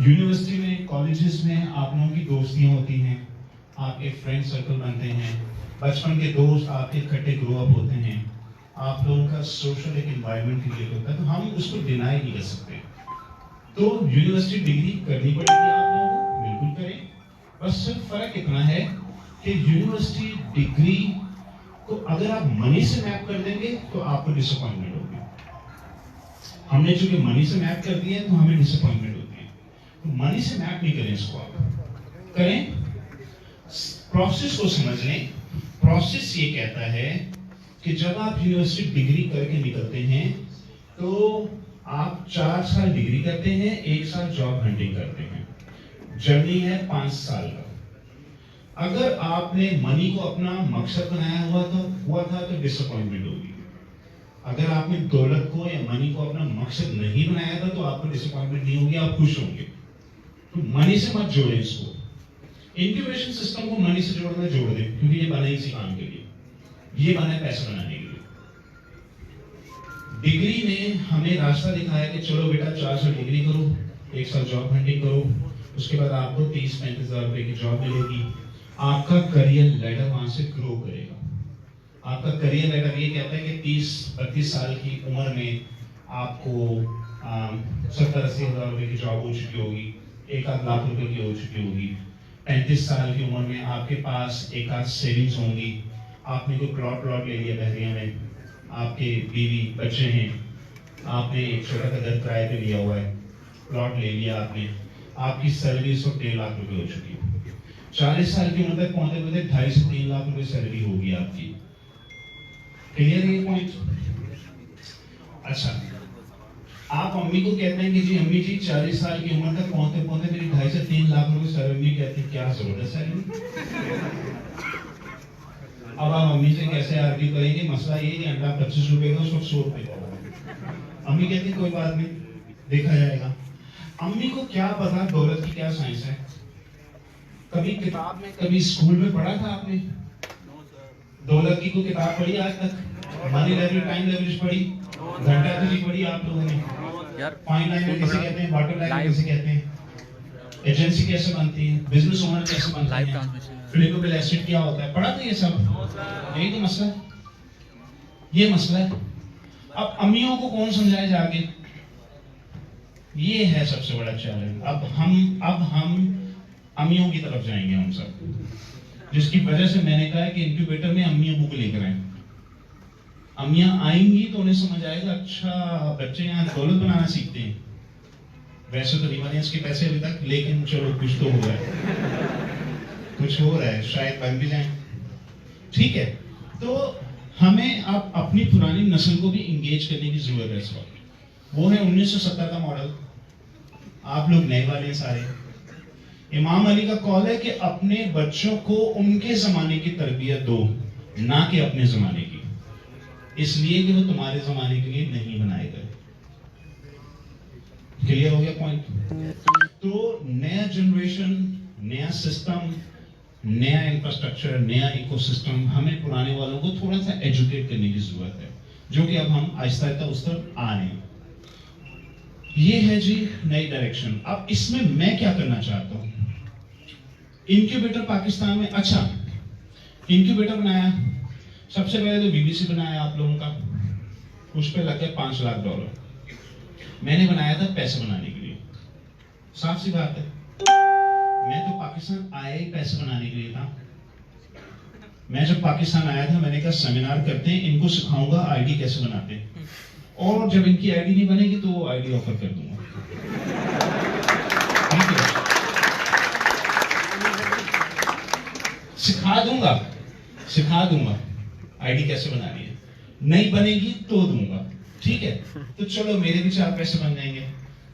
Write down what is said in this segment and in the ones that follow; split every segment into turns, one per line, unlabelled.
University में, colleges में आप लोगों की दोस्तियां होती हैं, आपके फ्रेंड सर्कल बनते हैं, बचपन के दोस्त आपके इकट्ठे ग्रो अप होते हैं, आप लोगों का सोशल एक एनवायरनमेंट क्रिएट होता है, तो हम उसको डिनाई नहीं कर सकते। तो यूनिवर्सिटी डिग्री करनी पड़ेगी आप लोगों को, बिल्कुल करें। बस सिर्फ फर्क इतना है कि यूनिवर्सिटी डिग्री को अगर आप मनी से मैप कर देंगे तो आपको डिसअपॉइंटमेंट होगी। हमने चूंकि मनी से मैप कर दिया है तो हमें डिसअपॉइंटमेंट होती है। तो मनी से मैप नहीं करें इसको, आप करें, प्रोसेस को समझ लें। प्रोसेस ये कहता है कि जब आप यूनिवर्सिटी डिग्री करके निकलते हैं तो आप 4 साल डिग्री करते हैं, 1 साल जॉब हंटिंग करते हैं। जर्नी है 5 साल का। अगर आपने मनी को अपना मकसद बनाया हुआ था तो डिसअपॉइंटमेंट होगी। अगर आपने दौलत को या मनी को अपना मकसद नहीं बनाया था तो आपको डिसअपॉइंटमेंट नहीं होगी, आप खुश होंगे। तो मनी से मत जोड़ें इसको। इंक्यूबेशन सिस्टम को मनी से जोड़ना जोड़ दें, क्योंकि ये बना इसी काम के लिए, ये बना है पैसा बनाने के लिए। डिग्री ने हमें रास्ता दिखाया कि चलो बेटा 4 साल डिग्री करो, 1 साल जॉब हंटिंग करो, उसके बाद आपको 30-35 हजार रुपए की जॉब मिलेगी। आपका करियर लेडर वहां से ग्रो करेगा। आपका करियर लेडर ये कहता है कि 30-32 साल की उम्र में आपको 70-80 हजार रुपए की जॉब हो चुकी होगी, 1-8 लाख रुपए की हो चुकी होगी। 35 साल की उम्र में आपके पास 1-8 सेविंग्स होंगी। आपने कोई प्लॉट ले लिया बहरिया में, आपके बीवी बच्चे हैं, आपने एक छोटा सा घर किराए पे लिया हुआ है, प्लॉट ले लिया आपने, आपकी सैलरी 1.5 लाख रुपए हो चुकी है। 40 साल की उम्र तक पहुंचते हुए 2.5 से 3 लाख रुपए सैलरी होगी आपकी। क्लियर है ये पॉइंट? अच्छा, आप अम्मी को कहते हैं कि जी अम्मी जी 40 साल की उम्र तक पहुंचते पहुंचते मेरी 2.5 से 3 लाख रुपए सैलरी, कहते हैं क्या जरूरत है। अब आप अम्मी से कैसे आर्ग्यू करेंगे? मसला ये कि अंडा 25 रुपए का, उसको 100 रुपए का। अम्मी कहती कोई बात नहीं, देखा जाएगा। अम्मी को क्या पता दौलत की क्या साइंस है। कभी किताब में, कभी स्कूल में पढ़ा था आपने? दौलत की कोई किताब पढ़ी आज तक? मनी लेवरेज, टाइम लेवरेज पढ़ी? घंटा तुझी पढ़ी आप लोगों ने? फाइन लाइन किसे कहते हैं, बॉटम लाइन किसे कहते हैं, एजेंसी कैसे बनती है, बिजनेस ओनर कैसे बनता है, फ्लिपेबल एसेट क्या होता है, पढ़ा था ये सब? यही तो मसला है, ये मसला है। अब अम्मियों को कौन समझाए जाके? ये है सबसे बड़ा चैलेंज। अब हम अम्मियों की तरफ जाएंगे हम सब, जिसकी वजह से मैंने कहा है कि इंक्यूबेटर में अम्मियों बुक लेकर आए। अम्मियां आएंगी तो उन्हें समझ आएगा, अच्छा बच्चे यहाँ दौलत बनाना सीखते हैं। वैसे तो रिवानियंस के पैसे अभी तक, लेकिन चलो कुछ तो हो रहा है, कुछ हो रहा है, शायद बन भी जाए। ठीक है, तो हमें अब अपनी पुरानी नस्ल को भी इंगेज करने की जरूरत है इस वक्त। वो है 1970 का मॉडल, आप लोग नए वाले हैं सारे। इमाम अली का कॉल है कि अपने बच्चों को उनके जमाने की तरबियत दो, ना कि अपने जमाने की, इसलिए कि वो तुम्हारे जमाने के लिए नहीं बनाए गए। क्लियर हो गया पॉइंट? तो नया जनरेशन, नया सिस्टम, नया इंफ्रास्ट्रक्चर, नया इकोसिस्टम, हमें पुराने वालों को थोड़ा सा एजुकेट करने की जरूरत है, जो कि अब हम आहिस्ता आहिस्ता उस तरफ आ रहे हैं। ये है जी नई डायरेक्शन। अब इसमें मैं क्या करना चाहता हूं? इंक्यूबेटर पाकिस्तान में, अच्छा इंक्यूबेटर बनाया, सबसे पहले तो बीबीसी बनाया आप लोगों का, उस पर लग गया $5 लाख। मैंने बनाया था पैसे बनाने के लिए, साफ सी बात है। मैं तो पाकिस्तान आया ही पैसे बनाने के लिए था। मैं जब पाकिस्तान आया था मैंने कहा सेमिनार करते हैं, इनको सिखाऊंगा आईडी कैसे बनाते हैं, और जब इनकी आईडी नहीं बनेगी तो वो आईडी ऑफर कर दूंगा। ठीक है, सिखा दूंगा आईडी कैसे बनानी है, नहीं बनेगी तो दूंगा। ठीक है, तो चलो मेरे भी 4 पैसे बन जाएंगे।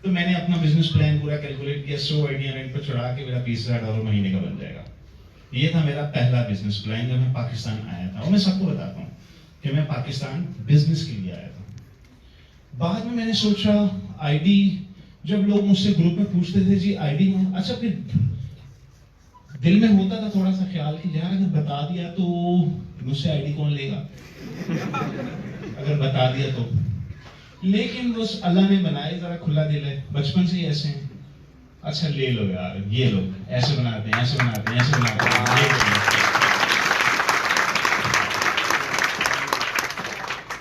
तो मैंने अपना बिजनेस प्लान पूरा कैलकुलेट किया, 100 आइडिया रेंट पर चढ़ा के मेरा $20,000 महीने का बन जाएगा। ये था मेरा पहला बिजनेस प्लान जब मैं पाकिस्तान आया था। और मैं सबको बताता हूँ कि मैं पाकिस्तान बिजनेस के लिए आया था। बाद में मैंने सोचा आईडी, जब लोग मुझसे ग्रुप में पूछते थे जी आईडी में, अच्छा फिर दिल में होता था थोड़ा सा ख्याल कि यार अगर बता दिया तो मुझसे आईडी कौन लेगा, अगर बता दिया तो। लेकिन बस अल्लाह ने बनाए, जरा खुला दिल है, बचपन से ही ऐसे हैं। अच्छा ले लो यार, ये लो, ऐसे बनाते हैं, ऐसे बनाते हैं, ऐसे बनाते हैं, ये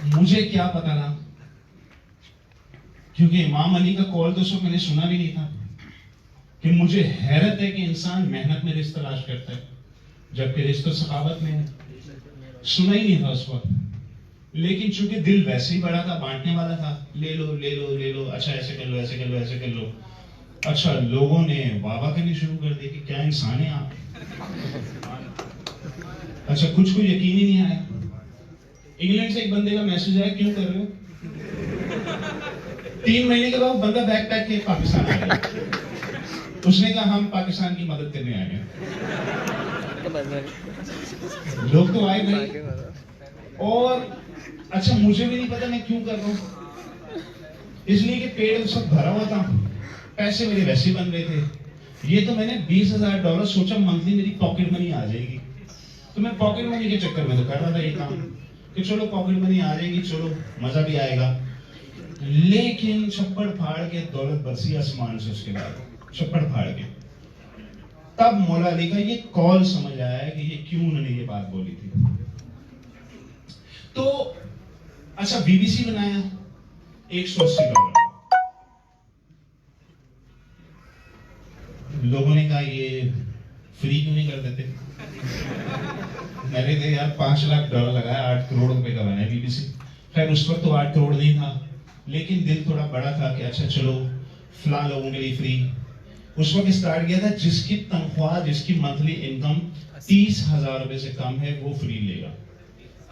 लो। मुझे क्या पता ना, क्योंकि इमाम अली का कॉल तो सब मैंने सुना भी नहीं था, कि मुझे हैरत है कि इंसान मेहनत में रिश्ता तलाश करता है जबकि रिश्ता सखावत में है। सुना ही नहीं था उस वक्त, लेकिन चूंकि दिल वैसे ही बड़ा था, बांटने वाला था, ले लो ले लो ले लो, अच्छा ऐसे कर लो, ऐसे कर लो, ऐसे कर लो। अच्छा, लोगों ने वाह करनी शुरू कर दी कि क्या इंसान है आप। अच्छा, कुछ को यकीन ही नहीं आया। इंग्लैंड से एक बंदे का मैसेज आया, क्यों कर रहे हो? 3 महीने के बाद बंदा बैग पैक के पाकिस्तान आ गया। उसने कहा हम पाकिस्तान की मदद करने आए हैं। लोग तो आए भाई, और अच्छा मुझे भी नहीं पता मैं क्यों कर रहा हूं, इसलिए कि पेड़ सब भरा हुआ था, पैसे मेरे वैसे बन रहे थे। ये तो मैंने $20,000 सोचा मंथली मेरी पॉकेट मनी आ जाएगी, तो मैं पॉकेट मनी के चक्कर में तो कर रहा था ये काम कि चलो पॉकेट मनी आ जाएगी, चलो मजा भी आएगा। लेकिन छप्पड़ फाड़ के दौलत बरसी आसमान से, उसके बाद छप्पड़ फाड़ के तब मौला अली का ये कॉल समझ आया कि ये क्यों उन्होंने ये बात बोली थी। तो अच्छा, बीबीसी बनाया $180। लोगों ने कहा ये फ्री क्यों नहीं कर देते? मैंने कहा यार $5 लाख लगाया, 8 करोड़ रुपए का बना है बीबीसी। खैर उस वक्त तो 8 करोड़ नहीं था, लेकिन दिल थोड़ा बड़ा था कि अच्छा चलो फला लोगों के लिए फ्री। उस वक्त स्टार्ट किया था, जिसकी तनख्वाह, जिसकी मंथली इनकम 30,000 रुपए से कम है वो फ्री लेगा,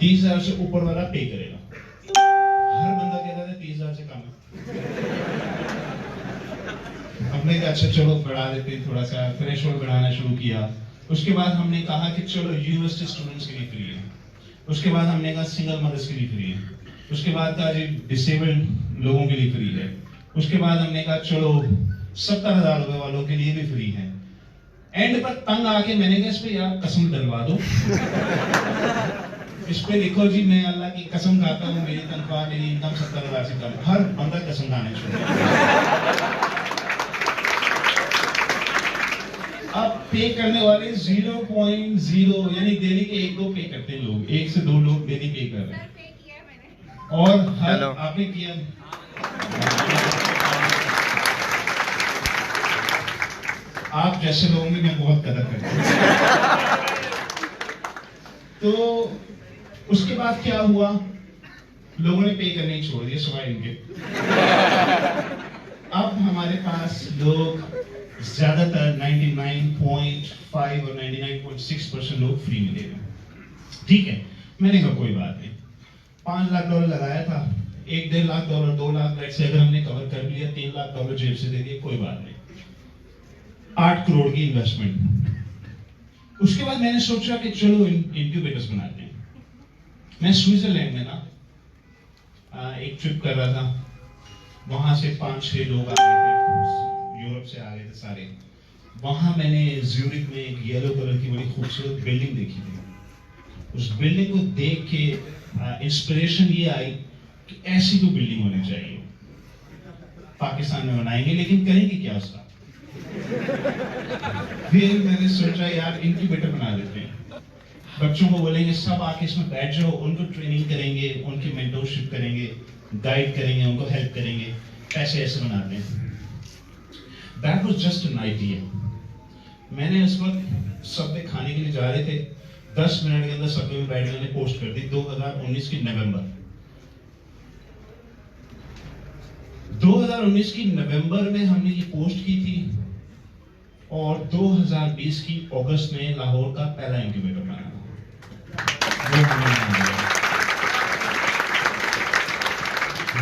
30,000 से ऊपर वाला पे करेगा। हर बंदा कहता था 30,000 से कम है। हमने कहा अच्छा चलो बढ़ा देते, थोड़ा सा थ्रेशोल्ड बढ़ाना शुरू किया। उसके बाद हमने कहा कि चलो यूनिवर्सिटी स्टूडेंट्स के लिए फ्री है। उसके बाद हमने कहा सिंगल मदर्स के लिए फ्री है। उसके बाद कहा जी डिसेबल्ड लोगों के लिए फ्री है। उसके बाद हमने कहा चलो 70,000 रुपए वालों के लिए भी फ्री है। एंड पर तंग आके मैंने कहा इस पे यार कसम डलवा दो, इस पे लिखो जी मैं अल्लाह की कसम खाता हूँ मेरी तनख्वाह, मेरी इनकम 70,000 से कम। हर बंदा कसम खाने शुरू। अब पे करने वाले 0.0 यानी डेली के 1-2 पे करते हैं लोग, 1 से 2 लोग डेली पे कर रहे हैं। और हर आपने किया, आप जैसे लोगों की मैं बहुत कदर करता हूं। तो उसके बाद क्या हुआ, लोगों ने पे करने ही छोड़ दिया सिवाय इनके। अब हमारे पास लोग ज्यादातर 99.5 और 99.6% लोग फ्री में दे रहे हैं। ठीक है, मैंने कहा कोई बात नहीं, $5 लाख लगाया था, $1-1.5 $2 लाख से अगर हमने कवर कर लिया, $3 लाख जेब से दे दिए, कोई बात नहीं। 8 करोड़ की इन्वेस्टमेंट। उसके बाद मैंने सोचा कि चलो इंक्यूबेटर्स बनाते हैं। मैं स्विट्जरलैंड में ना एक ट्रिप कर रहा था, वहां से 5-6 लोग आ गए थे, यूरोप से आ गए थे सारे। वहां मैंने ज्यूरिक में एक येलो कलर की बड़ी खूबसूरत बिल्डिंग देखी थी। उस बिल्डिंग को देख के इंस्पिरेशन ये आई कि ऐसी तो बिल्डिंग होनी चाहिए, पाकिस्तान में बनाएंगे, लेकिन करेंगे क्या उसका। फिर मैंने सोचा यार इनक्यूबेटर बना देते हैं, बच्चों को बोलेंगे सब आके इसमें बैठ जाओ, उनको ट्रेनिंग करेंगे, उनकी मेंटरशिप करेंगे, गाइड करेंगे, उनको हेल्प करेंगे, पैसे ऐसे बनाते हैं। That was just an idea. मैंने उस वक्त सबवे खाने के लिए जा रहे थे, 10 मिनट के अंदर सबवे में बैठ मैंने पोस्ट कर दी 2019 की नवंबर। 2019 की नवंबर में हमने ये पोस्ट की थी, और 2020 की अगस्त में लाहौर का पहला इंक्यूबेटर बना।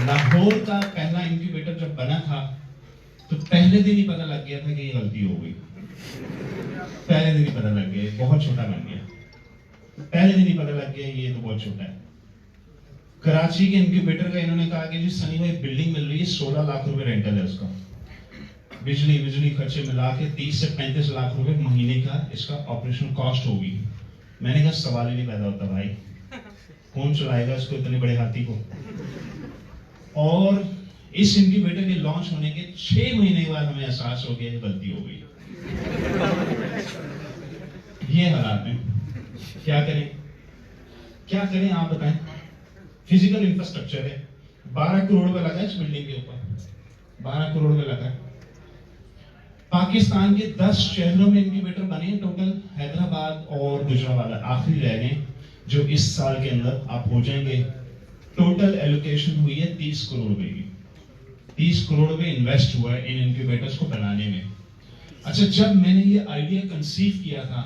लाहौर का पहला इंक्यूबेटर जब बना था तो पहले दिन ही पता लग गया था कि ये गलती हो गई। पहले दिन ही पता लग गया बहुत छोटा बन गया। पहले दिन ही पता लग गया ये तो बहुत छोटा है। कराची के इंक्यूबेटर का इन्होंने कहा कि जी सनी भाई बिल्डिंग मिल रही है, 16 लाख रुपए रेंटल है उसका, बिजली खर्चे मिला के 30 से 35 लाख रुपए महीने का इसका ऑपरेशन कॉस्ट होगी। मैंने कहा सवाल ही नहीं पैदा होता भाई, कौन चलाएगा इसको, इतने बड़े हाथी को। और इस इंक्यूबेटर के लॉन्च होने के 6 महीने बाद हमें एहसास हो गया गलती हो गई। ये हालात है, क्या करें, क्या करें आप बताएं। फिजिकल इंफ्रास्ट्रक्चर है, 12 करोड़ रुपए लगा इस बिल्डिंग के ऊपर, 12 करोड़ रुपए लगा। पाकिस्तान के 10 शहरों में इंक्यूबेटर बने टोटल, हैदराबाद और गुजरावाला आखिरी रह गए जो इस साल के अंदर आप हो जाएंगे। टोटल एलोकेशन हुई है 30 करोड़ रुपए की, 30 करोड़ रुपए इन्वेस्ट हुआ है इन इंक्यूबेटर्स को बनाने में। अच्छा, जब मैंने ये आइडिया कंसीव किया था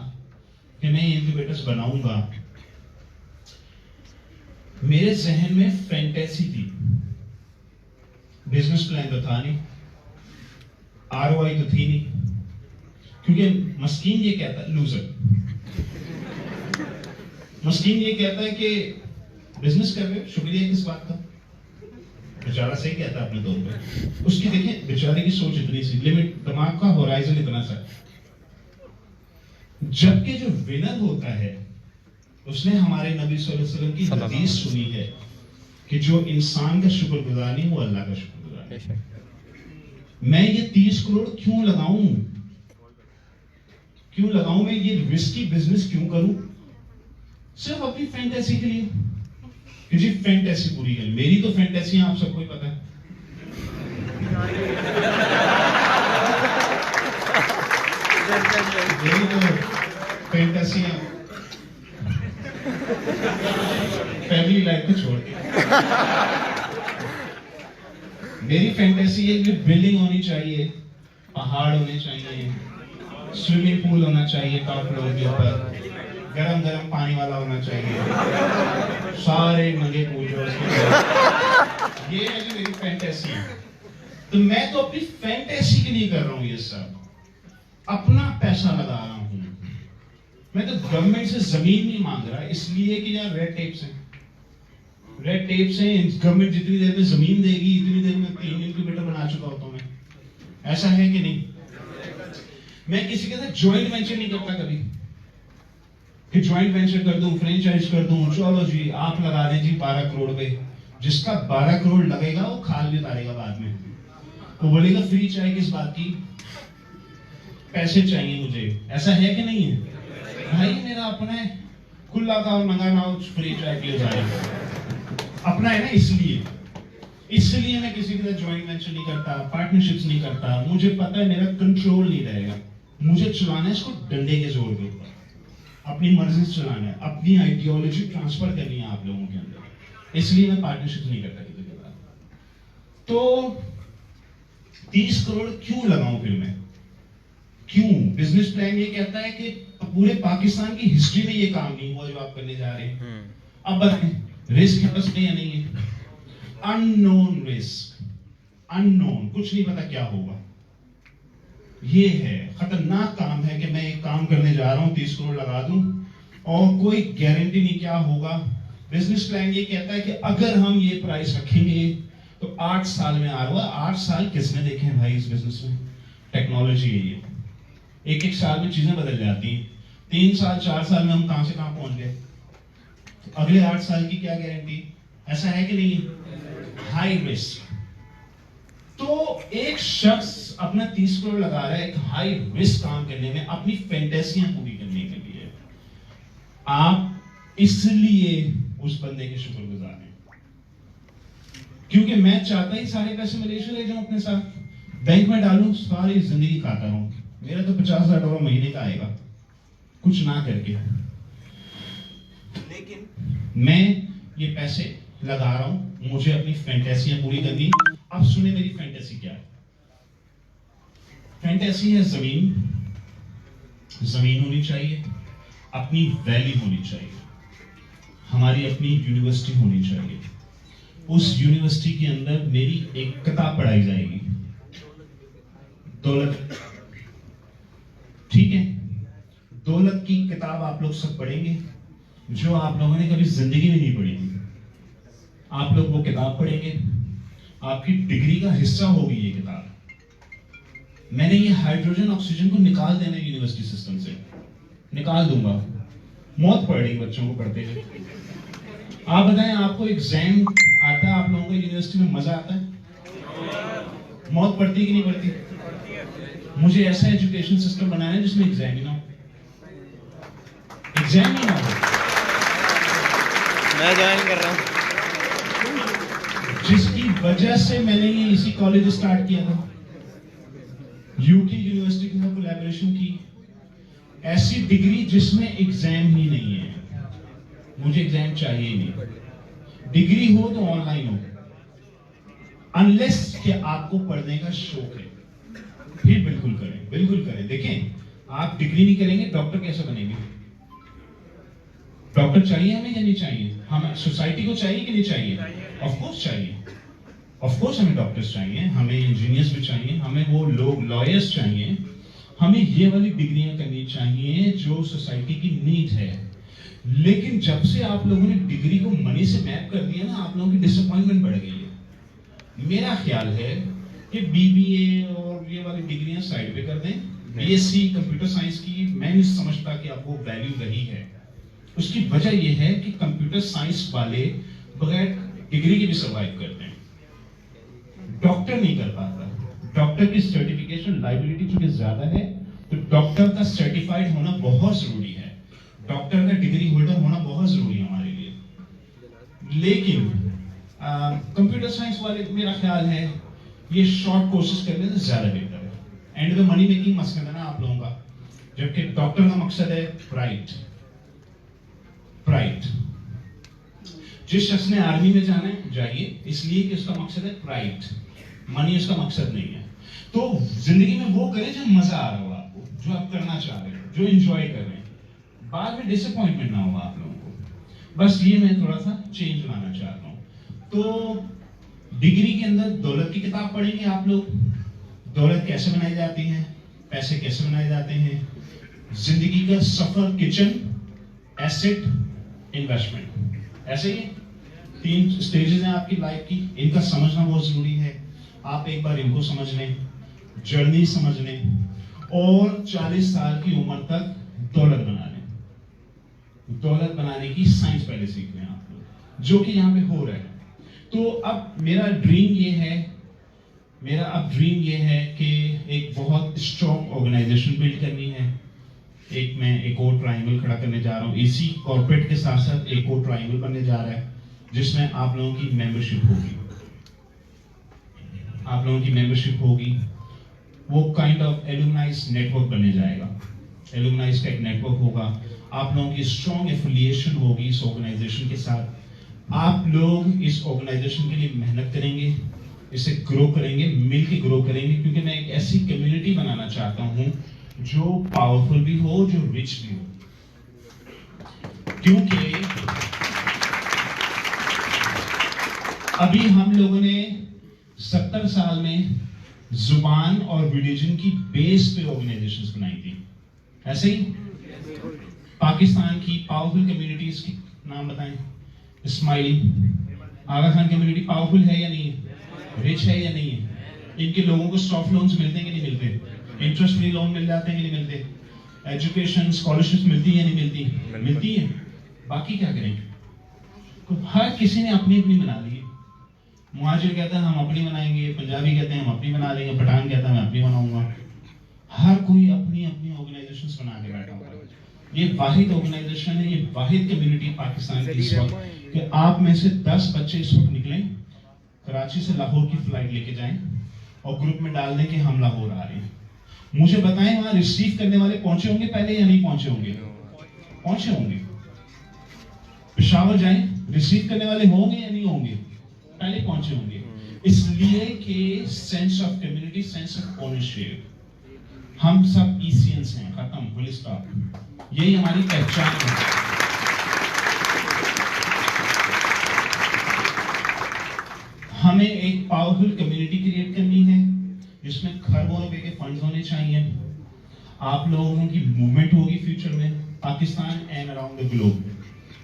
कि मैं ये इंक्यूबेटर्स बनाऊंगा, मेरे जहन में फैंटेसी थी, बिजनेस प्लान तो था नहीं, ROI तो थी नहीं, क्योंकि मस्कीन ये कहता है, लूजर मस्कीन ये कहता है कि बिजनेस कर रहे हो, शुक्रिया किस बात का। बेचारा सही कहता है अपने तौर पे, उसकी देखिए बेचारे की सोच इतनी सी, लिमिट, दिमाग का होराइजन इतना सा। जबकि जो विनर होता है उसने हमारे नबी सल्लल्लाहु अलैहि वसल्लम की हदीस सुनी है कि जो इंसान का शुक्रगुजार नहीं वो अल्लाह का शुक्रगुजार है। मैं ये 30 करोड़ क्यों लगाऊं, मैं ये रिस्की बिजनेस क्यों करूं, सिर्फ अपनी फैंटेसी के लिए, क्योंकि फैंटेसी पूरी है। मेरी तो फैंटेसी आप सबको ही पता है, मेरी तो फैंटेसी फैमिली लाइफ को छोड़ के, मेरी फैंटेसी है कि बिल्डिंग होनी चाहिए, पहाड़ होने चाहिए, स्विमिंग पूल होना चाहिए टॉप फ्लोर के ऊपर, गरम गरम पानी वाला होना चाहिए, सारे नंगे पूजो उसके। ये है जो मेरी फैंटेसी है। तो मैं तो अपनी फैंटेसी के लिए कर रहा हूं ये सब, अपना पैसा लगा रहा हूं। मैं तो गवर्नमेंट से जमीन नहीं मांग रहा, इसलिए कि यार रेड टेप्स हैं, गवर्नमेंट जितनी देर में जमीन देगी इतनी देर में 3 इंक्यूबेटर बना चुका होता हूं मैं। ऐसा है कि नहीं? मैं किसी के साथ ज्वाइंट वेंचर नहीं करता कभी कि ज्वाइंट वेंचर कर दूं, फ्रेंचाइज कर दूं, चलो जी आप लगा दें जी 12 करोड़ पे। जिसका 12 करोड़ लगेगा वो खाल भी उतारेगा बाद में, वो बोलेगा फ्री चाय किस बात की, पैसे चाहिए मुझे। ऐसा है कि नहीं है भाई? मेरा अपना है, खुला खाओ नंगा नाओ फ्री चाय पियो जाए, अपना है ना। इसलिए मैं किसी के साथ ज्वाइंट वेंचर नहीं करता, पार्टनरशिप्स नहीं करता। मुझे पता है मेरा कंट्रोल नहीं रहेगा, मुझे चलाना है इसको डंडे के जोर के ऊपर, अपनी मर्जी से चलाना है, अपनी आइडियोलॉजी ट्रांसफर करनी है आप लोगों के अंदर। इसलिए मैं पार्टनरशिप नहीं करता किसी के साथ। तो 30 करोड़ क्यों लगाऊं फिर मैं? क्यों? बिजनेस प्लान ये कहता है कि पूरे पाकिस्तान की हिस्ट्री में ये काम नहीं हुआ जो आप करने जा रहे हैं। अब बताएं रिस्क है उसमें या नहीं है? अननोन रिस्क, अननोन, कुछ नहीं पता क्या होगा। ये है खतरनाक काम है कि मैं एक काम करने जा रहा हूं, 30 करोड़ लगा दूं और कोई गारंटी नहीं क्या होगा। बिजनेस प्लान ये कहता है कि अगर हम ये प्राइस रखेंगे तो 8 साल में ROI। 8 साल किसने देखे हैं भाई इस बिजनेस में? टेक्नोलॉजी है ये, एक साल में चीजें बदल जाती हैं। 3 साल 4 साल में हम कहां से कहां पहुंच गए, तो अगले 8 साल की क्या गारंटी? ऐसा है कि नहीं? High risk. तो एक शख्स अपना 30 करोड़ लगा रहा है एक हाई रिस्क काम करने में, अपनी फैंटेसियां पूरी करने के लिए। आप इसलिए उस बंदे के शुक्रगुजार हैं, क्योंकि मैं चाहता ही सारे पैसे मलेशिया ले जाऊं अपने साथ, बैंक में डालूं, सारी जिंदगी खाता रहूं। मेरा तो $50,000 महीने का आएगा कुछ ना करके, लेकिन मैं ये पैसे लगा रहा हूं, मुझे अपनी फैंटेसियां पूरी करनी। अब सुने मेरी फैंटेसी क्या है। फैंटेसी है जमीन होनी चाहिए, अपनी वैली होनी चाहिए, हमारी अपनी यूनिवर्सिटी होनी चाहिए। उस यूनिवर्सिटी के अंदर मेरी एक किताब पढ़ाई जाएगी, दौलत, ठीक है? दौलत की किताब आप लोग सब पढ़ेंगे, जो आप लोगों ने कभी जिंदगी में नहीं पढ़ी थी। आप लोग वो किताब पढ़ेंगे, आपकी डिग्री का हिस्सा होगी ये किताब। मैंने ये हाइड्रोजन ऑक्सीजन को निकाल देना यूनिवर्सिटी सिस्टम से, निकाल दूंगा। मौत पड़ रही बच्चों को पढ़ते हुए। आप बताएं, आपको एग्जाम आता है, आप लोगों को यूनिवर्सिटी में मजा आता है? मौत पड़ती कि नहीं पड़ती? मुझे ऐसा एजुकेशन सिस्टम बनाना है जिसमें एग्जाम ही ना हो, एग्जाम ही ना हो।
मैं ज्वाइन कर रहा हूँ,
जिसकी वजह से मैंने ये इसी कॉलेज स्टार्ट किया था, यूके यूनिवर्सिटी के साथ कोलैबोरेशन की। ऐसी डिग्री जिसमें एग्जाम ही नहीं है, मुझे एग्जाम चाहिए ही नहीं। डिग्री हो तो ऑनलाइन हो, अनलेस कि आपको पढ़ने का शौक है, फिर बिल्कुल करें, बिल्कुल करें। देखें, आप डिग्री नहीं करेंगे, डॉक्टर कैसे बनेंगे? डॉक्टर चाहिए हमें या नहीं चाहिए? हम सोसाइटी को चाहिए कि नहीं चाहिए? ऑफ कोर्स चाहिए, ऑफ कोर्स हमें डॉक्टर्स चाहिए, हमें इंजीनियर्स भी चाहिए, हमें वो लोग लॉयर्स चाहिए, हमें ये वाली डिग्रियां करनी चाहिए जो सोसाइटी की नीड है। लेकिन जब से आप लोगों ने डिग्री को मनी से मैप कर दिया ना, आप लोगों की डिसअपॉइंटमेंट बढ़ गई है। मेरा ख्याल है कि बीबीए और ये वाली डिग्रियां साइड पे कर दें। बीएससी कंप्यूटर साइंस की मैं नहीं समझता कि आपको वैल्यू रही है। उसकी वजह यह है कि कंप्यूटर साइंस वाले बगैर डिग्री के भी सर्वाइव करते हैं, डॉक्टर नहीं कर पाता। डॉक्टर की सर्टिफिकेशन लाइबिलिटी चूंकि ज्यादा है, तो डॉक्टर का सर्टिफाइड होना बहुत जरूरी है, डॉक्टर का डिग्री होल्डर होना बहुत जरूरी है हमारे लिए। लेकिन कंप्यूटर साइंस वाले, मेरा ख्याल है ये शॉर्ट कोर्सेज करने से ज्यादा बेहतर है। एंड में मनी मेकिंग मकसद है ना आप लोगों का, जबकि डॉक्टर का मकसद है प्राइड। प्राइड, जिस शख्स ने आर्मी में जाना है जाइए, इसलिए कि उसका मकसद है प्राइड, मनी उसका मकसद नहीं है। तो जिंदगी में वो करें जो मजा आ रहा हो आपको, जो आप करना चाह रहे हो, जो एंजॉय कर रहे हैं, बाद में डिसअपॉइंटमेंट ना हो आप लोगों को। बस ये मैं थोड़ा सा चेंज लाना चाहता हूँ। तो डिग्री के अंदर दौलत की किताब पढ़ेंगे आप लोग, दौलत कैसे बनाई जाती है, पैसे कैसे बनाए जाते हैं, जिंदगी का सफर, किचन, एसेट, इन्वेस्टमेंट, ऐसे ही 3 स्टेजेस हैं आपकी लाइफ की। इनका समझना बहुत जरूरी है। आप एक बार इनको समझ लें, जर्नी समझ लें, और 40 साल की उम्र तक दौलत बना लें। दौलत बनाने की साइंस पहले सीख लें आप लोग, जो कि यहाँ पे हो रहा है। तो अब मेरा ड्रीम ये है कि एक बहुत स्ट्रॉन्ग ऑर्गेनाइजेशन बिल्ड करनी है। मैं एक और ट्रायंगल खड़ा करने जा रहा हूँ, इसी कॉर्पोरेट के साथ साथ एक और ट्रायंगल बनने जा रहा है, जिसमें आप लोगों की मेंबरशिप होगी। आप लोगों की मेंबरशिप होगी, वो काइंड ऑफ एलुमनाइज नेटवर्क बनने जाएगा। एलुमनाइज का एक नेटवर्क होगा, आप लोगों की स्ट्रॉन्ग एफिलिएशन होगी इस ऑर्गेनाइजेशन के साथ। आप लोग इस ऑर्गेनाइजेशन के लिए मेहनत करेंगे, इसे ग्रो करेंगे, मिलके ग्रो करेंगे, क्योंकि मैं एक ऐसी कम्युनिटी बनाना चाहता हूं जो पावरफुल भी हो, जो रिच भी हो। क्योंकि अभी हम लोगों ने 70 साल में जुबान और रिलीजन की बेस पे ऑर्गेनाइजेशंस बनाई थी, ऐसे ही पाकिस्तान की पावरफुल कम्युनिटीज के नाम बताएं। इस्माइली, आगा खान कम्युनिटी पावरफुल है या नहीं है, रिच है या नहीं है? इनके लोगों को सॉफ्ट लोन्स मिलते हैं कि नहीं मिलते? इंटरेस्ट फ्री लोन मिल जाते हैं कि नहीं मिलते? एजुकेशन स्कॉलरशिप मिलती है या नहीं मिलती? मिलती है। बाकी क्या करेंगे? तो हर किसी ने अपनी अपनी बना ली है। मुहाजिर कहता है हम अपनी बनाएंगे, पंजाबी कहते हैं हम अपनी बना लेंगे, पठान कहता है मैं अपनी बनाऊंगा। हर कोई अपनी अपनी ऑर्गेनाइजेशंस बना के बैठा हुआ है। ये वाहिद ऑर्गेनाइजेशन है, ये वाहिद कम्युनिटी पाकिस्तान की इस वक्त, कि आप में से 10 बच्चे इस वक्त निकलें, कराची से लाहौर की फ्लाइट लेके जाएं और ग्रुप में डाल दें कि हम लाहौर आ रहे हैं। मुझे बताएं वहां रिसीव करने वाले पहुंचे होंगे पहले या नहीं पहुंचे होंगे? पहुंचे होंगे। पेशावर जाएं, रिसीव करने वाले होंगे या नहीं होंगे? पहले पहुंचे होंगे। इसलिए कि sense of community, sense of ownership, हम सब ईसीएंस हैं, खत्म, फुल स्टॉप। यही हमारी पहचान है। हमें एक पावरफुल कम्युनिटी क्रिएट करनी है जिसमें खरबों रुपए के फंड्स होने चाहिए। आप लोगों की मूवमेंट होगी फ्यूचर में Pakistan and around the globe.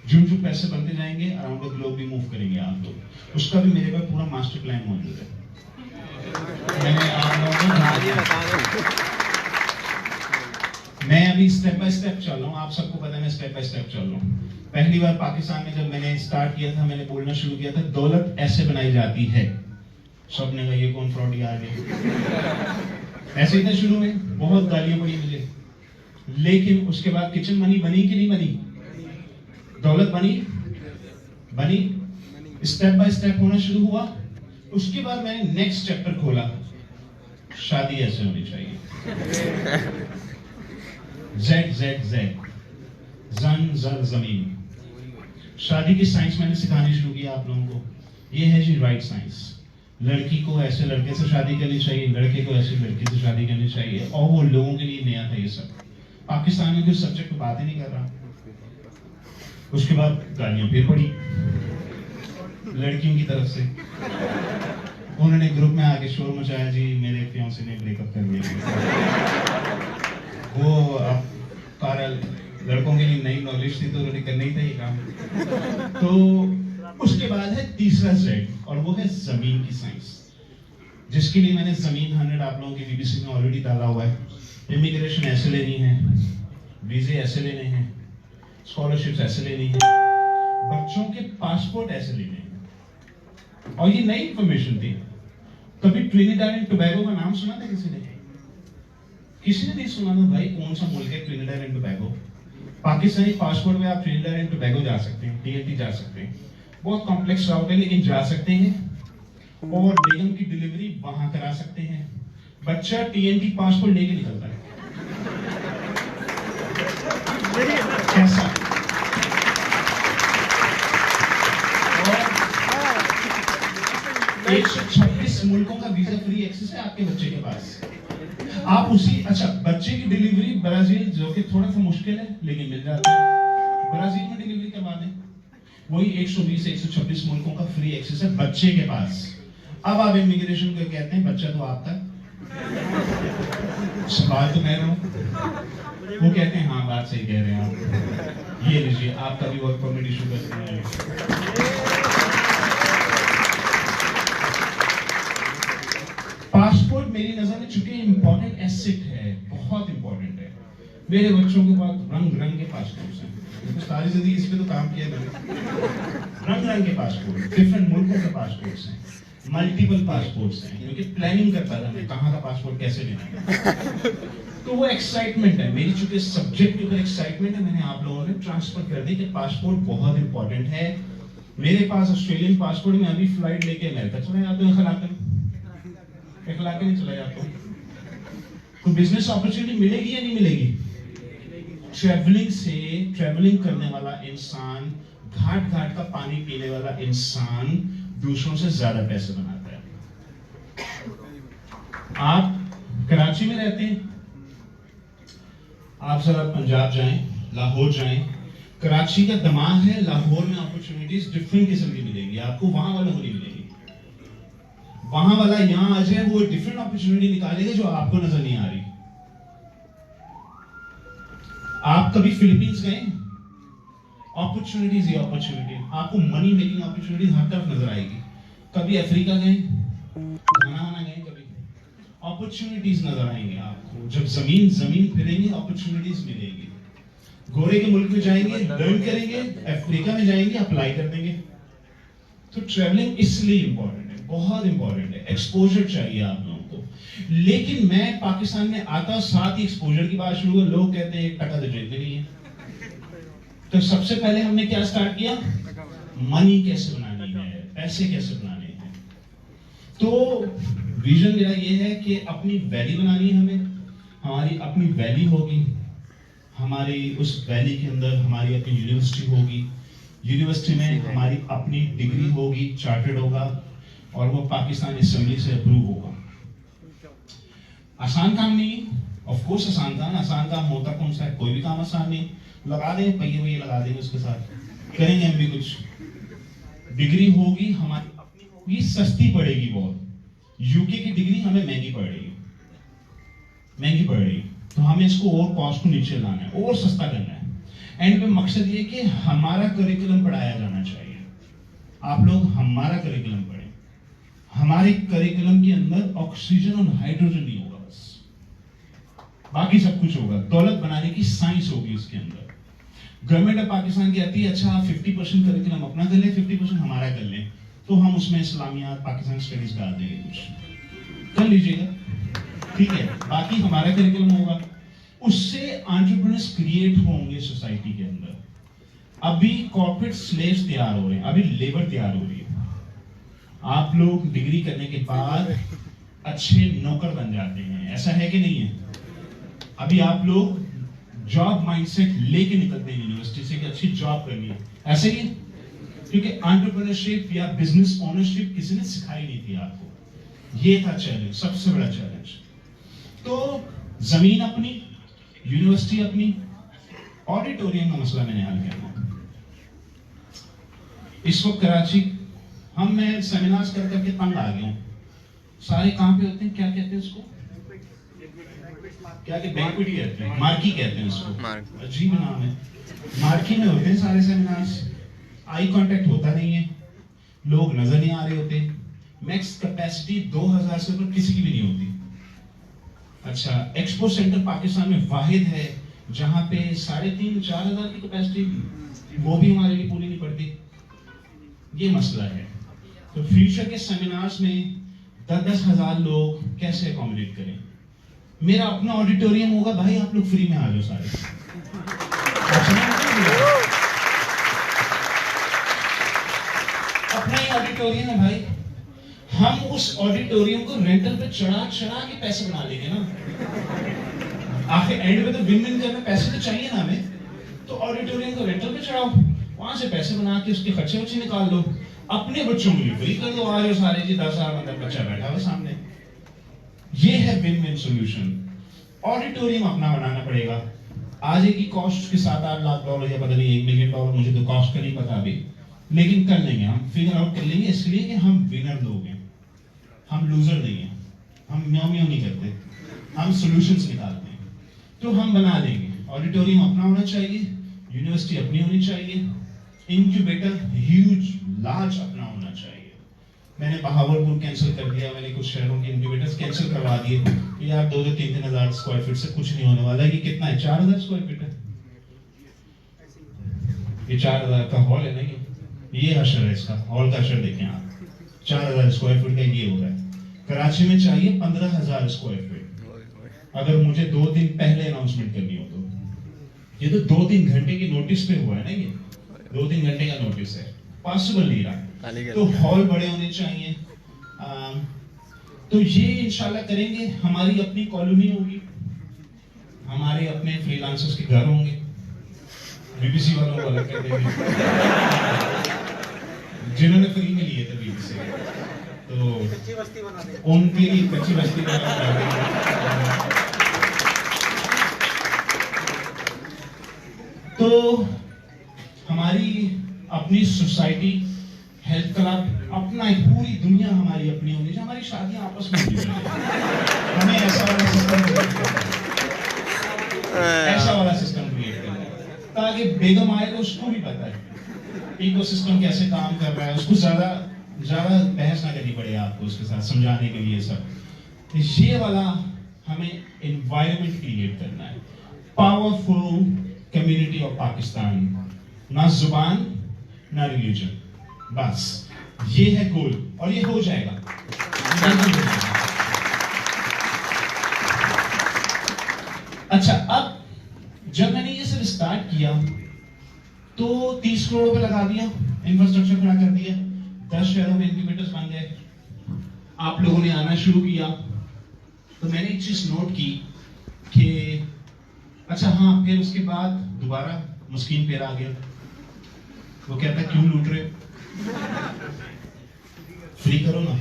जो पैसे बनते जाएंगे अराउंड द ग्लोब भी मूव करेंगे आप लोग। उसका भी मेरे पास पूरा मास्टर प्लान मौजूद है। मैंने आप लोगों को मैं अभी स्टेप बाय स्टेप चल रहा हूँ, आप सबको पता है मैं स्टेप बाय स्टेप चल रहा हूँ। पहली बार पाकिस्तान में जब मैंने स्टार्ट किया था, मैंने बोलना शुरू किया था दौलत ऐसे बनाई जाती है। सब ने कहा ये कौन फ्रॉडी आ गया। ऐसे ही था शुरू में, बहुत गालियां पड़ी मुझे, लेकिन उसके बाद किचन मनी बनी कि नहीं बनी, दौलत बनी, स्टेप बाय स्टेप होना शुरू हुआ। उसके बाद मैंने नेक्स्ट चैप्टर खोला, शादी ऐसे होनी चाहिए। जेड जेड जेड, जन जर जमीन, शादी की साइंस मैंने सिखानी शुरू किया आप लोगों को। ये है जी राइट साइंस। लड़की को ऐसे लड़के से शादी करनी चाहिए, लड़के को ऐसे लड़की से शादी करनी चाहिए, और वो लोगों के लिए नया था ये सब। पाकिस्तान में कोई सब्जेक्ट पे बात ही नहीं कर रहा। उसके बाद गालियां फिर पड़ी लड़कियों की तरफ से। उन्होंने ग्रुप में आके शोर मचाया, जी मेरे फियांसे ने ब्रेकअप कर दिया। वो अब सारा लड़कों के लिए नई नॉलेज थी तो उन्होंने करना ही था ये काम। तो उसके बाद है तीसरा जेड, और वो है जमीन की साइंस, जिसके लिए मैंने जमीन 100 आप लोगों के बीबीसी में ऑलरेडी डाला हुआ है। इमिग्रेशन ऐसे लेनी है, वीजे ऐसे लेने हैं, स्कॉलरशिप्स ऐसे लेनी है, बच्चों के पासपोर्ट ऐसे लेने हैं। और ये नई इंफॉर्मेशन थी। कभी ट्रिनिडाड एंड टोबैगो का नाम सुना था किसी ने? किसी ने नहीं सुना था भाई। कौन सा मुल्क है Trinidad and Tobago? Pakistani passport में आप ट्रिनिडाड एंड टोबैगो जा सकते हैं, टीएनटी जा सकते हैं। बहुत कॉम्प्लेक्स राउट है लेकिन जा सकते हैं, और बेगम की डिलीवरी वहां करा सकते हैं। बच्चा टीएनटी पासपोर्ट लेके निकलता है। कैसा? और 126 मुल्कों का वीजा फ्री एक्सेस है आपके बच्चे के पास। आप उसी, अच्छा बच्चे की डिलीवरी ब्राजील, जो कि थोड़ा सा मुश्किल है लेकिन मिल जाता है। ब्राजील में डिलीवरी करवा दें, वही 120 से 126 मुल्कों का फ्री एक्सेस है बच्चे के पास। अब आप इमिग्रेशन को कहते हैं बच्चा तो आपका, सवाल तो मैं रहा हूं, वो कहते हैं हाँ बात सही कह रहे हैं आप, ये लीजिए आपका भी वर्क परमिट इशू करते हैं। पासपोर्ट मेरी नजर में चूंकि इंपॉर्टेंट एसेट है, बहुत इंपॉर्टेंट है। मेरे बच्चों के पास रंग रंग के पासपोर्ट्स हैं, तो सारी जिंदगी इस पे तो काम किया मैंने। रंग रंग के पासपोर्ट, डिफरेंट मुल्कों के पासपोर्ट्स हैं, मल्टीपल पासपोर्ट्स हैं, क्योंकि प्लानिंग करता था मैं कहाँ का पासपोर्ट कैसे लेना है। तो वो एक्साइटमेंट है मेरी, चूंकि सब्जेक्ट के ऊपर एक्साइटमेंट है, मैंने आप लोगों ने ट्रांसफर कर दी कि पासपोर्ट बहुत इंपॉर्टेंट है। मेरे पास ऑस्ट्रेलियन पासपोर्ट में अभी फ्लाइट लेके अमेरिका चला जाता हूँ, इखलाक नहीं चला जाता हूँ। तो बिजनेस अपॉर्चुनिटी मिलेगी या नहीं मिलेगी? ट्रैवलिंग करने वाला इंसान, घाट घाट का पानी पीने वाला इंसान दूसरों से ज्यादा पैसे बनाता है। आप कराची में रहते हैं, आप जरा पंजाब जाएं, लाहौर जाएं, कराची का दिमाग है, लाहौर में अपॉर्चुनिटीज डिफरेंट किस्म की मिलेगी आपको, वहां वालों को नहीं मिलेगी। वहां वाला यहां आ जाए, वो डिफरेंट अपॉर्चुनिटी निकालेगा जो आपको नजर नहीं आ रही। आप कभी फिलीपींस गए? अपॉर्चुनिटीज ही अपॉर्चुनिटी, आपको मनी मेकिंग अपॉर्चुनिटीज हर तरफ नजर आएगी। कभी अफ्रीका गए, घाना गए, कभी अपॉर्चुनिटीज नजर आएंगे आपको। जब जमीन फिरेंगे अपॉर्चुनिटीज मिलेगी। गोरे के मुल्क में जाएंगे, लर्न करेंगे, अफ्रीका में जाएंगे, अप्लाई कर देंगे। तो ट्रैवलिंग इसलिए इंपॉर्टेंट है, बहुत इंपॉर्टेंट है। एक्सपोजर चाहिए आप लोगों को। लेकिन मैं पाकिस्तान में आता, साथ ही एक्सपोजर की बात शुरू हुई। लोग कहते हैं 1 टका तो जेब में नहीं है। तो सबसे पहले हमने क्या स्टार्ट किया? मनी कैसे बनानी है, पैसे कैसे बनाने हैं। तो विजन मेरा ये है कि अपनी वैली बनानी है हमें। हमारी अपनी वैली होगी, हमारी उस वैली के अंदर हमारी अपनी यूनिवर्सिटी होगी। यूनिवर्सिटी में हमारी अपनी डिग्री होगी, चार्टर्ड होगा, और वो पाकिस्तान असेंबली से अप्रूव होगा। आसान काम नहीं, ऑफ कोर्स आसान काम होता कौन सा है? कोई भी काम आसान नहीं। लगा दें पहिए वही लगा देंगे, उसके साथ करेंगे हम भी कुछ। डिग्री होगी हमारी अपनी होगी, सस्ती पड़ेगी बहुत। यूके की डिग्री हमें महंगी पड़ रही, तो हमें इसको और कॉस्ट को नीचे लाना है और सस्ता करना है। एंड पे मकसद ये कि हमारा करिकुलम पढ़ाया जाना चाहिए। आप लोग हमारा करिकुलम पढ़ें। हमारे करिकुलम के अंदर ऑक्सीजन और हाइड्रोजन नहीं होगा, बस बाकी सब कुछ होगा। दौलत बनाने की साइंस होगी उसके अंदर। गवर्नमेंट ऑफ पाकिस्तान कहती है अच्छा आप 50% करिकुलम अपना कर लें, 50% हमारा कर लें। तो हम उसमें इस्लामियात पाकिस्तान स्टडीज डाल देंगे, कुछ कर लीजिएगा, ठीक है। बाकी हमारा करिकुलम होगा, उससे एंटरप्रेन्योर्स क्रिएट होंगे सोसाइटी के अंदर। अभी कॉर्पोरेट स्लेव्स तैयार हो रहे हैं, अभी लेबर तैयार हो रही है। आप लोग डिग्री करने के बाद अच्छे नौकर बन जाते हैं, ऐसा है कि नहीं है? अभी आप लोग जॉब माइंडसेट लेके निकलते हैं यूनिवर्सिटी से कि अच्छी जॉब करनी है, ऐसे ही? क्योंकि एंटरप्रेन्योरशिप या बिजनेस ओनरशिप किसी ने सिखाई नहीं थी आपको। ये था चैलेंज, सबसे बड़ा चैलेंज। तो जमीन अपनी, यूनिवर्सिटी अपनी, ऑडिटोरियम का मसला मैंने हल किया। इस वक्त कराची मैं सेमिनार्स कर करके तंग आ गया हूं। सारे कहां पे होते हैं, क्या कहते हैं उसको, क्या कि बैंक्वेट ही कहते हैं, मार्की कहते हैं उसको, अजीब नाम है। मार्की में होते हैं सारे सेमिनार्स, आई कांटेक्ट होता नहीं है, लोग नजर नहीं आ रहे होते, मैक्स कैपेसिटी 2000 से ऊपर किसी की भी नहीं होती। अच्छा, एक्सपो सेंटर पाकिस्तान में वाहिद है जहां पे 3500-4000 की कैपेसिटी, वो भी हमारे लिए पूरी नहीं पड़ती। ये मसला है। तो फ्यूचर के सेमिनार्स में 10-10 हजार लोग कैसे अकोमोडेट करें? मेरा अपना ऑडिटोरियम होगा भाई, आप लोग फ्री में आ जाओ सारे। अपना ही ऑडिटोरियम है भाई, हम उस ऑडिटोरियम को रेंटल पे चढ़ा के पैसे बना लेंगे ना। आखिर एंड में तो विन विन करने पैसे तो चाहिए ना हमें, तो ऑडिटोरियम को रेंटल पे चढ़ाओ, वहां से पैसे बना के उसके खर्चे वर्चे निकाल लो, अपने बच्चों को भी फ्री कर दो। आ रहे हो सारे जी, 10 साल अंदर बच्चा बैठा हुआ सामने। ये है विन विन सोल्यूशन। ऑडिटोरियम अपना बनाना पड़ेगा। आज की कॉस्ट के $7-8 लाख या पता नहीं $1 मिलियन, मुझे तो कॉस्ट का नहीं पता अभी, लेकिन कर लेंगे, हम फिगर आउट कर लेंगे, इसलिए कि हम विनर लोग हैं, हम लूजर नहीं हैं, हम म्याऊ म्याऊ नहीं करते, हम सॉल्यूशंस निकालते हैं। तो हम बना देंगे। ऑडिटोरियम अपना होना चाहिए, यूनिवर्सिटी अपनी होनी चाहिए, इंक्यूबेटर ह्यूज लार्ज अपना होना चाहिए। मैंने बहावलपुर कैंसिल कर दिया, मैंने कुछ शहरों के इंक्यूबेटर्स कैंसिल करवा दिए कि यार 2-3 हजार स्क्वायर फीट से कुछ नहीं होने वाला है। ये कितना है, 4000 स्क्वायर फीट है, ये 4000 का हॉल है ना, ये अशर है, इसका हॉल का अशर देखें आप, 4000 स्क्वायर फीट का ये हो रहा है। कराची में चाहिए 15000 स्क्वायर फीट, अगर मुझे 2 दिन पहले अनाउंसमेंट करनी हो तो। ये तो 2-3 घंटे की नोटिस पे हुआ है ना, ये 2-3 घंटे का नोटिस है, पॉसिबल नहीं रहा। तो हॉल बड़े होने चाहिए। तो ये इंशाल्लाह करेंगे। हमारी अपनी कॉलोनी होगी, हमारे अपने फ्रीलांसर्स के घर होंगे, बीबीसी वालों को अलग कर देंगे जिन्होंने फ्री में लिए थे बीबीसी, तो उनके लिए कच्ची बस्ती बना देंगे। तो हमारी अपनी सोसाइटी, हेल्थ क्लब अपना, पूरी दुनिया हमारी अपनी होनी चाहिए। हमारी शादियां आपस में होनी चाहिए। हमें ऐसा वाला सिस्टम क्रिएट करना है ताकि बेगम आए तो उसको भी पता है इकोसिस्टम कैसे काम कर रहा है, उसको ज्यादा बहस ना करनी पड़े आपको उसके साथ समझाने के लिए सब। ये वाला हमें एनवायरनमेंट क्रिएट करना है। पावरफुल कम्युनिटी ऑफ पाकिस्तान, ना जुबान ना रिलीजन, बस ये है गोल, और ये हो जाएगा। अच्छा, अब जब मैंने ये सब स्टार्ट किया तो 30 करोड़ रुपए लगा दिया, इंफ्रास्ट्रक्चर खड़ा कर दिया, 10 शहरों में इंक्यूबेटर्स बन गए, आप लोगों ने आना शुरू किया। तो मैंने एक चीज नोट की कि अच्छा हाँ, फिर उसके बाद दोबारा मुस्किन पेर आ गया। वो कहता है क्यों लूट रहे हो, फ्री करो ना।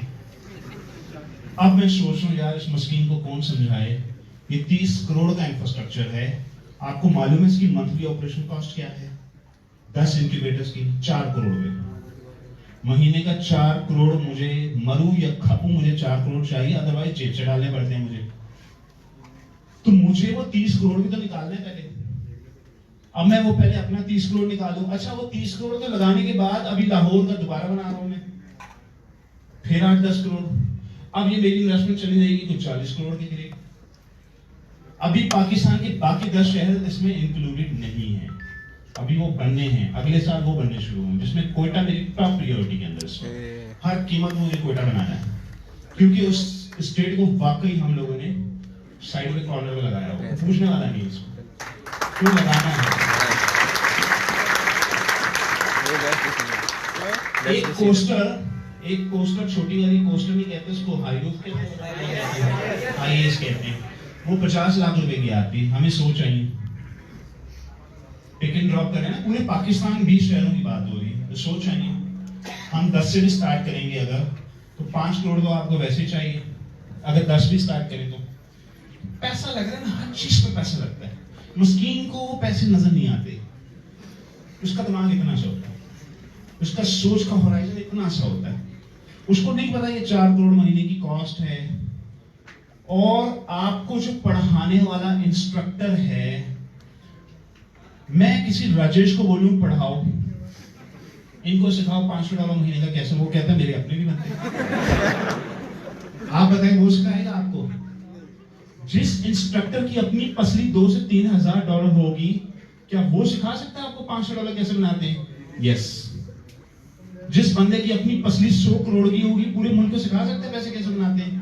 अब मैं सोच रहा हूं यार, इस मुस्किन को कौन समझाए। ये 30 करोड़ का इंफ्रास्ट्रक्चर है, आपको मालूम है इसकी मंथली ऑपरेशन कॉस्ट क्या है? 10 इंक्यूबेटर्स की 4 करोड़ रुपए महीने का। 4 करोड़, मुझे मरू या खपू, मुझे 4 करोड़ चाहिए, अदरवाइज जेब से डालने पड़ते हैं मुझे। तो मुझे वो 30 करोड़ भी तो निकालने पहले। अब मैं वो पहले अपना 30 करोड़ निकालूं। अच्छा, वो 30 करोड़ तो लगाने के बाद अभी लाहौर का दोबारा बना रहा हूं मैं, फिर 8-10 करोड़। अब ये मेरी इन्वेस्टमेंट चली जाएगी कुछ 40 करोड़ के करीब। अभी पाकिस्तान के बाकी 10 शहर इसमें इंक्लूडेड नहीं है, अभी वो बनने हैं, अगले साल वो बनने शुरू होंगे, जिसमें कोयटा मेरी टॉप प्रायोरिटी के अंदर से। हर कीमत में मुझे कोयटा बनाना है, क्योंकि उस स्टेट को वाकई हम लोगों ने साइड में कॉर्नर में लगाया हो। पूछने वाला नहीं उसको क्यों लगाना है। एक कोस्टर छोटी वाली कोस्टर नहीं कहते उसको, हाई रूफ कहते हैं, हाईएस कहते हैं। वो 50 लाख रुपए की आती। हमें सोच चाहिए पिक एंड ड्रॉप करें ना, पूरे पाकिस्तान 20 शहरों की बात हो रही है, तो सोच चाहिए हम 10 से भी स्टार्ट करेंगे अगर, तो 5 करोड़ तो आपको वैसे चाहिए। अगर 10 भी स्टार्ट करें तो पैसा लग रहा है ना, हर चीज पे पैसा लगता है। मस्कीन को वो पैसे नजर नहीं आते, उसका दिमाग इतना सा होता है, उसका सोच का होराइजन इतना सा होता है, उसको नहीं पता ये 4 करोड़ महीने की कॉस्ट है। और आपको जो पढ़ाने वाला इंस्ट्रक्टर है, मैं किसी राजेश को बोलूं पढ़ाओ, इनको सिखाओ $500 महीने का कैसे, वो कहता है मेरे अपने नहीं बनते। आप बताएं वो सिखाएगा आपको? जिस इंस्ट्रक्टर की अपनी पसली $2,000 से $3,000 होगी, क्या वो सिखा सकता है आपको $500 कैसे बनाते हैं? यस। जिस बंदे की अपनी पसली 100 करोड़ की होगी, पूरे मुल्क को सिखा सकते हैं पैसे कैसे बनाते हैं?